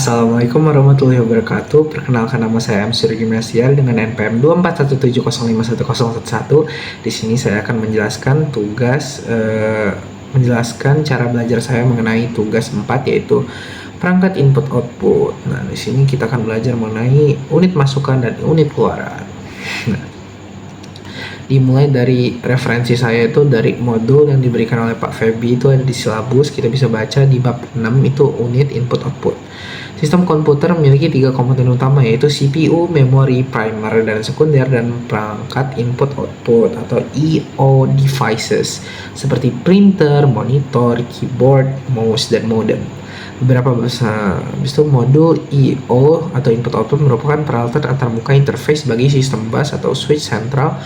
Assalamualaikum warahmatullahi wabarakatuh. Perkenalkan, nama saya Amsur Gimnasial dengan NPM 241705111. Di sini saya akan menjelaskan menjelaskan cara belajar saya mengenai tugas 4, yaitu perangkat input output. Nah, di sini kita akan belajar mengenai unit masukan dan unit keluaran. Nah, dimulai dari referensi saya itu dari modul yang diberikan oleh Pak Febi, itu ada di silabus. Kita bisa baca di bab 6 itu unit input output. Sistem komputer memiliki 3 komponen utama, yaitu CPU, memori primer dan sekunder, dan perangkat input output atau I/O devices seperti printer, monitor, keyboard, mouse, dan modem. Beberapa besar itu modul I/O atau input output merupakan peralatan antarmuka interface bagi sistem bus atau switch sentral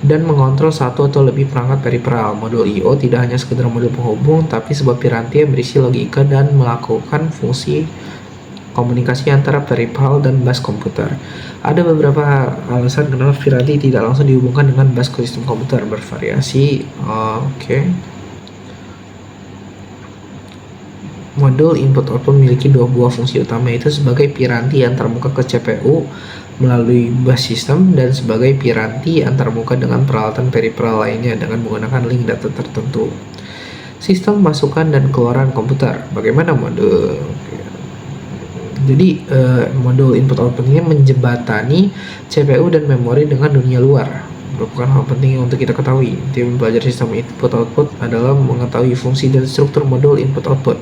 dan mengontrol satu atau lebih perangkat periferal. Modul I/O tidak hanya sekedar modul penghubung, tapi sebuah piranti yang berisi logika dan melakukan fungsi komunikasi antara periferal dan bus komputer. Ada beberapa alasan kenapa piranti tidak langsung dihubungkan dengan bus sistem komputer, bervariasi. Modul input output memiliki 2 buah fungsi utama, yaitu sebagai piranti antarmuka ke CPU melalui bus system dan sebagai piranti antarmuka dengan peralatan periferal lainnya dengan menggunakan link data tertentu. Sistem masukan dan keluaran komputer. Bagaimana modul? Jadi modul input output ini menjembatani CPU dan memori dengan dunia luar. Merupakan hal penting untuk kita ketahui. Tim belajar sistem input output adalah mengetahui fungsi dan struktur modul input output.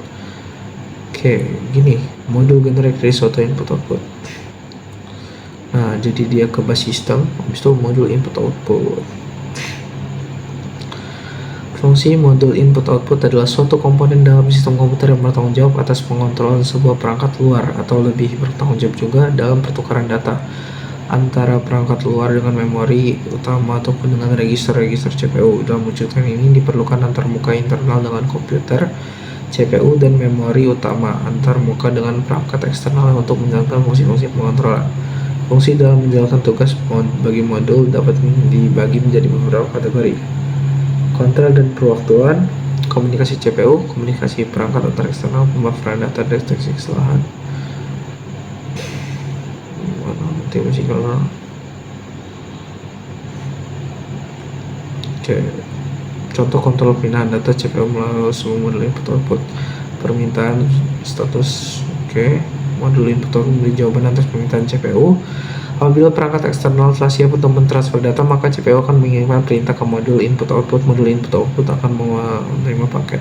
Gini, modul generate dari suatu input output. Nah, jadi dia ke bus system, habis itu modul input output. Fungsi modul input output adalah suatu komponen dalam sistem komputer yang bertanggung jawab atas pengontrolan sebuah perangkat luar, atau lebih bertanggung jawab juga dalam pertukaran data antara perangkat luar dengan memori utama ataupun dengan register-register CPU. Dalam wujudkan ini diperlukan antarmuka internal dengan komputer, CPU, dan memori utama antarmuka dengan perangkat eksternal untuk menjalankan fungsi-fungsi pengontrolan. Fungsi dalam menjalankan tugas bagi modul dapat dibagi menjadi beberapa kategori: kontrol dan perwaktuan, komunikasi CPU, komunikasi perangkat antar eksternal, pemaparan data, deteksi kesalahan. Contoh kontrol pindahan data CPU melalui semua modul input output. Permintaan status. Modul input output memberi jawaban atas permintaan CPU. Apabila perangkat eksternal telah siap untuk mentransfer data, maka CPU akan mengirimkan perintah ke modul input output. Modul input output akan menerima paket.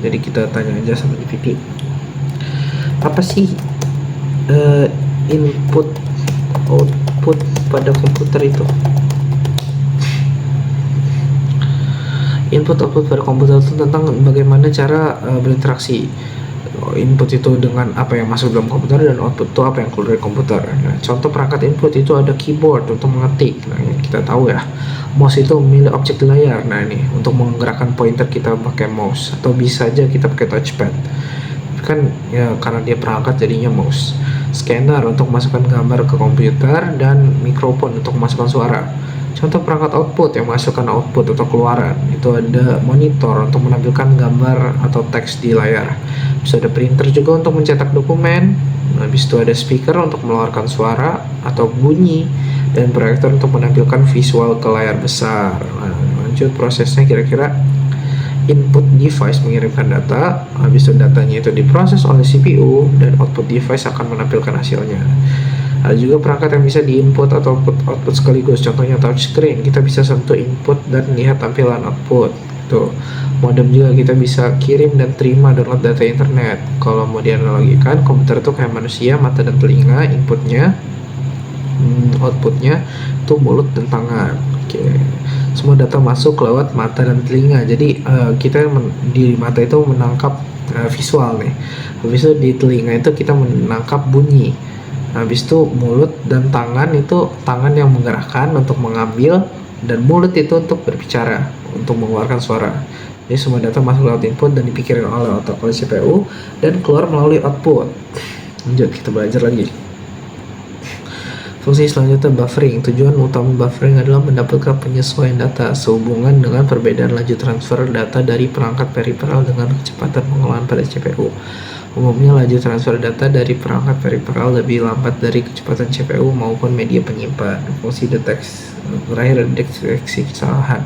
Jadi kita tanya aja sama GPT. Apa sih input output pada komputer itu? Input output pada komputer itu tentang bagaimana cara berinteraksi input itu dengan apa yang masuk dalam komputer, dan output itu apa yang keluar dari komputer. Nah, contoh perangkat input itu ada keyboard untuk mengetik. Nah, kita tahu ya, mouse itu memilih objek di layar. Nah, ini untuk menggerakkan pointer kita pakai mouse, atau bisa aja kita pakai touchpad. Kan ya, karena dia perangkat jadinya mouse. Scanner untuk masukkan gambar ke komputer, dan mikrofon untuk masukkan suara. Contoh perangkat output yang masukkan output atau keluaran itu ada monitor untuk menampilkan gambar atau teks di layar. Bisa ada printer juga untuk mencetak dokumen. Habis itu ada speaker untuk mengeluarkan suara atau bunyi, dan proyektor untuk menampilkan visual ke layar besar. Nah, lanjut prosesnya, kira-kira input device mengirimkan data, habis itu datanya itu diproses oleh CPU, dan output device akan menampilkan hasilnya. Ada juga perangkat yang bisa diinput atau output sekaligus, contohnya touchscreen. Kita bisa sentuh input dan lihat tampilan output. Modem juga kita bisa kirim dan terima download data internet. Kalau mau dianalogikan, komputer itu kayak manusia, mata dan telinga, inputnya, outputnya itu mulut dan tangan. Semua data masuk lewat mata dan telinga. Jadi kita di mata itu menangkap visual nih. Habis itu di telinga itu kita menangkap bunyi. Habis itu mulut dan tangan itu tangan yang menggerakkan untuk mengambil, dan mulut itu untuk berbicara, untuk mengeluarkan suara. Jadi semua data masuk lewat input dan dipikirkan oleh otak oleh CPU dan keluar melalui output. Lanjut, kita belajar lagi. Fungsi selanjutnya buffering. Tujuan utama buffering adalah mendapatkan penyesuaian data sehubungan dengan perbedaan laju transfer data dari perangkat periferal dengan kecepatan pengolahan pada CPU. Umumnya laju transfer data dari perangkat periferal lebih lambat dari kecepatan CPU maupun media penyimpan. Fungsi deteksi kesalahan.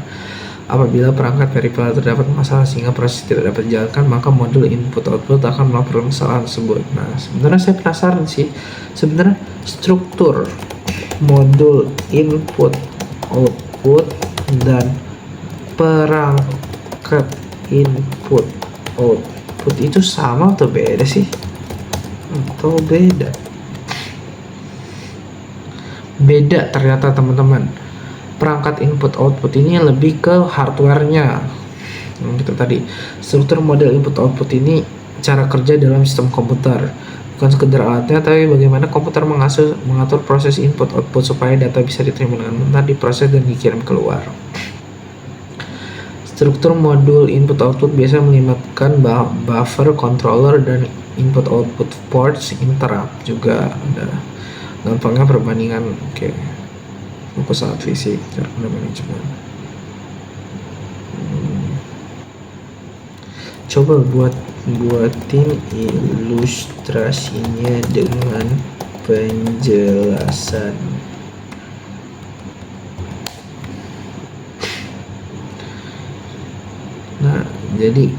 Apabila perangkat periferal terdapat masalah sehingga proses tidak dapat dijalankan, maka modul input-output akan melaporkan kesalahan tersebut. Nah, sebenarnya saya penasaran sih, sebenarnya struktur modul input-output dan perangkat input-output itu sama atau beda sih? Atau beda? Beda ternyata teman-teman. Perangkat input output ini lebih ke hardware-nya. Gitu tadi. Struktur model input output ini cara kerja dalam sistem komputer. Bukan sekedar alatnya, tapi bagaimana komputer mengatur proses input output supaya data bisa diterima dengan benar, diproses dan dikirim keluar. Struktur modul input output biasa melibatkan buffer, controller, dan input output ports, interrupt juga ada. Gampangnya perbandingan, fokus alat fisik, cara manajemen. Coba buatin ilustrasinya dengan penjelasan. Nah, jadi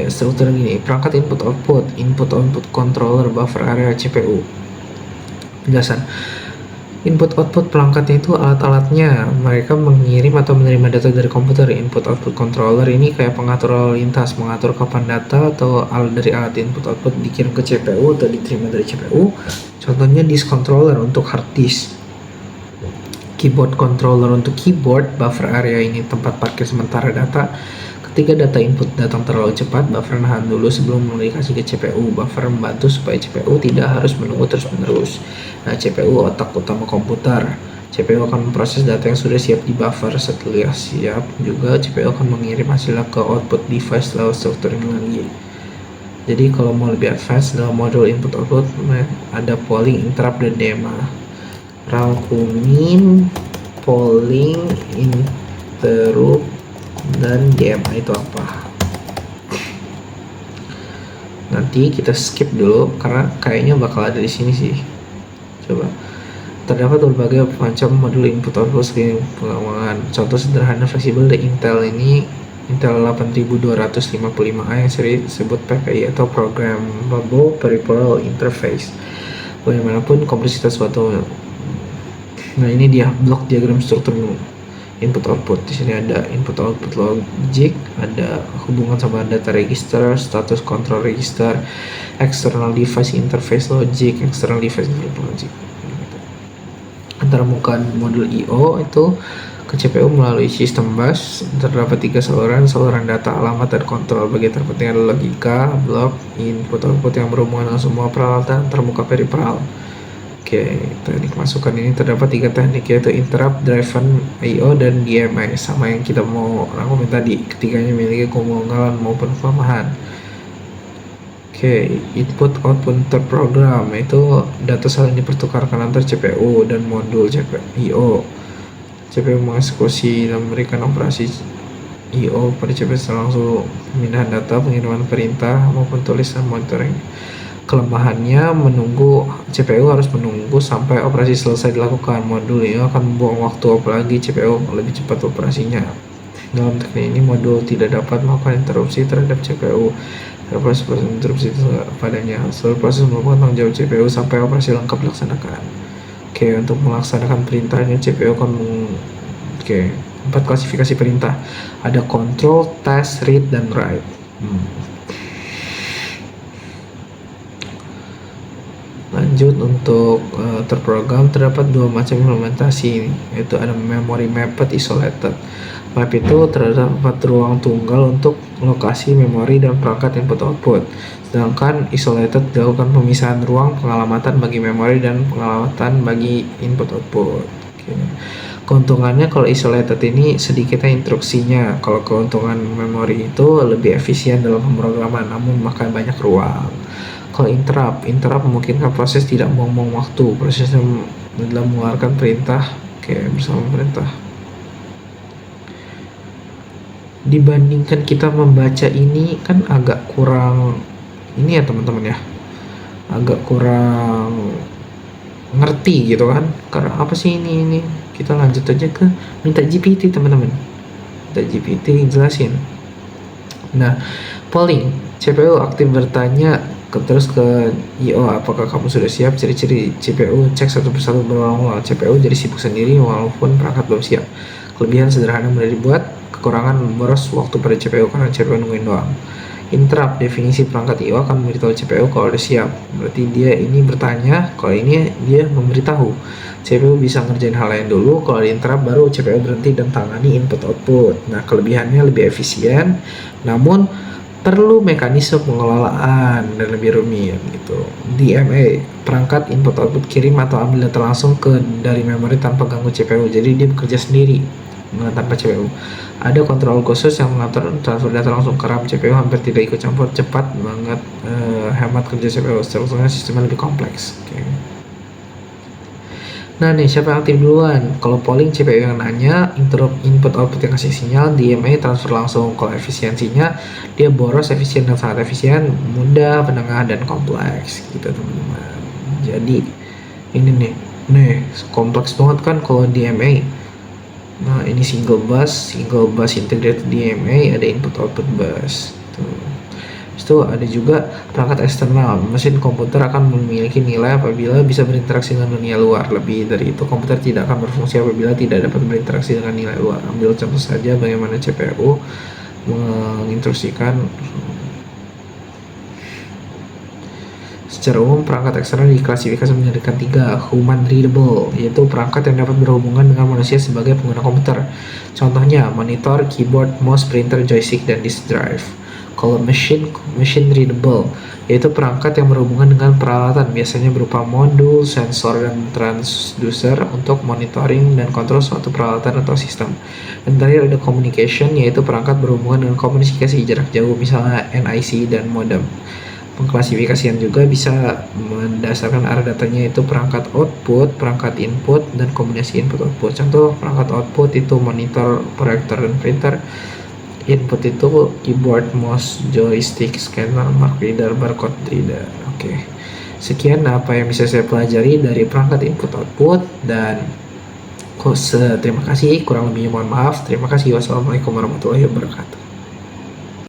struktur gini, perangkat input output controller, buffer area, CPU. Penjelasan. Input-output perangkatnya itu alat-alatnya, mereka mengirim atau menerima data dari komputer. Input-output controller ini kayak pengatur lalu lintas, mengatur kapan data atau dari alat input-output dikirim ke CPU atau diterima dari CPU. Contohnya disk controller untuk hard disk, keyboard controller untuk keyboard, buffer area ini tempat parkir sementara data. Ketika data input datang terlalu cepat, buffer nahan dulu sebelum dikasih ke CPU. Buffer membantu supaya CPU tidak harus menunggu terus-menerus. Nah, CPU otak utama komputer. CPU akan memproses data yang sudah siap di buffer. Setelah siap juga, CPU akan mengirim hasilnya ke output device lalu strukturing lagi. Jadi kalau mau lebih advance dalam modul input-output ada polling, interrupt, dan DMA. Rangkumin polling, interrupt, dan DMA itu apa? Nanti kita skip dulu karena kayaknya bakal ada di sini sih. Coba. Terdapat berbagai macam modul input output sebagai pengembangan. Contoh sederhana fleksibel dari Intel ini Intel 8255A yang sering disebut PPI atau Programmable Peripheral Interface. Bagaimanapun kompleksitas suatu. Nah, ini dia blok diagram struktur input output. Di sini ada input output logic, ada hubungan sama data register, status control register, external device interface logic, external device interface logic. Antarmukaan modul I/O itu ke CPU melalui sistem bus. Terdapat 3 saluran data, alamat, dan kontrol. Bagian terpenting adalah logika, blok, input output yang berhubungan dengan semua peralatan terbuka periferal. Teknik masukan ini terdapat 3 teknik, yaitu interrupt, driven I/O, dan DMA. Sama yang kita mau rangkumin tadi, ketiganya memiliki keunggulan maupun kelemahan. Input output terprogram itu data saling dipertukarkan antar CPU dan modul I/O. CPU mengeksekusi dan memberikan operasi I/O pada CPU langsung pemindahan data, pengiriman perintah maupun tulisan monitoring. Kelemahannya CPU harus menunggu sampai operasi selesai dilakukan. Modul I/O akan membuang waktu, apalagi CPU lebih cepat operasinya. Dalam teknik ini modul tidak dapat melakukan interupsi terhadap CPU. Proses interupsi padanya. Seluruh proses merupakan tanggung jawab CPU sampai operasi lengkap dilaksanakan. Untuk melaksanakan perintahnya CPU akan 4 klasifikasi perintah. Ada control, test, read, dan write. Lanjut, untuk terprogram terdapat 2 macam implementasi, yaitu ada memory mapped, isolated. Map itu terdapat ruang tunggal untuk lokasi memori dan perangkat input output, sedangkan isolated dilakukan pemisahan ruang pengalamatan bagi memori dan pengalamatan bagi input output. Keuntungannya kalau isolated ini sedikitnya instruksinya, kalau keuntungan memori itu lebih efisien dalam pemrograman namun makan banyak ruang. Kalau interrupt memungkinkan proses tidak buang-buang waktu, prosesnya dalam mengeluarkan perintah. Oke, bersama perintah. Dibandingkan kita membaca ini kan agak kurang ini ya teman-teman ya, agak kurang ngerti gitu kan, karena apa sih ini kita lanjut aja ke minta GPT teman-teman, minta GPT jelasin. Nah, polling CPU aktif bertanya terus ke IO, apakah kamu sudah siap? Ciri-ciri CPU cek satu persatu berulang-ulang. CPU jadi sibuk sendiri walaupun perangkat belum siap. Kelebihan sederhana mudah dibuat, kekurangan boros waktu pada CPU karena CPU nungguin doang. Interrupt, definisi perangkat IO akan memberitahu CPU kalau udah siap. Berarti dia ini bertanya, kalau ini dia memberitahu. CPU bisa ngerjain hal lain dulu, kalau di interrupt baru CPU berhenti dan tangani input output. Nah, kelebihannya lebih efisien, namun perlu mekanisme pengelolaan dan lebih rumit gitu. DMA, perangkat input output kirim atau ambil data langsung dari memori tanpa ganggu CPU. Jadi dia bekerja sendiri tanpa CPU. Ada kontrol khusus yang mengatur transfer data langsung ke RAM. CPU hampir tidak ikut campur, cepat banget, hemat kerja CPU. Strukturnya sistemnya lebih kompleks. Okay. Nah nih, siapa yang aktif duluan? Kalau polling CPU yang nanya, interrupt input output yang kasih sinyal, DMA transfer langsung. Kalau efisiensinya, dia boros, efisien dan sangat efisien, mudah, penengah, dan kompleks gitu teman-teman. Jadi ini nih kompleks banget kan kalau DMA. Nah ini single bus integrated DMA, ada input output bus tuh. Itu ada juga perangkat eksternal. Mesin komputer akan memiliki nilai apabila bisa berinteraksi dengan dunia luar. Lebih dari itu, komputer tidak akan berfungsi apabila tidak dapat berinteraksi dengan nilai luar. Ambil contoh saja bagaimana CPU menginstruksikan. Secara umum, perangkat eksternal diklasifikasi menjadi 3, human readable, yaitu perangkat yang dapat berhubungan dengan manusia sebagai pengguna komputer. Contohnya, monitor, keyboard, mouse, printer, joystick, dan disk drive. Kalau machine readable, yaitu perangkat yang berhubungan dengan peralatan, biasanya berupa modul, sensor, dan transducer untuk monitoring dan kontrol suatu peralatan atau sistem. Dan terakhir ada communication, yaitu perangkat berhubungan dengan komunikasi jarak jauh, misalnya NIC dan modem. Pengklasifikasian juga bisa berdasarkan arah datanya, itu perangkat output, perangkat input, dan kombinasi input output. Contoh perangkat output itu monitor, proyektor, dan printer. Input itu keyboard, mouse, joystick, scanner, mark reader, barcode reader. Oke. Sekian apa yang bisa saya pelajari dari perangkat input output, dan terima kasih, kurang lebihnya mohon maaf. Terima kasih. Wassalamualaikum warahmatullahi wabarakatuh.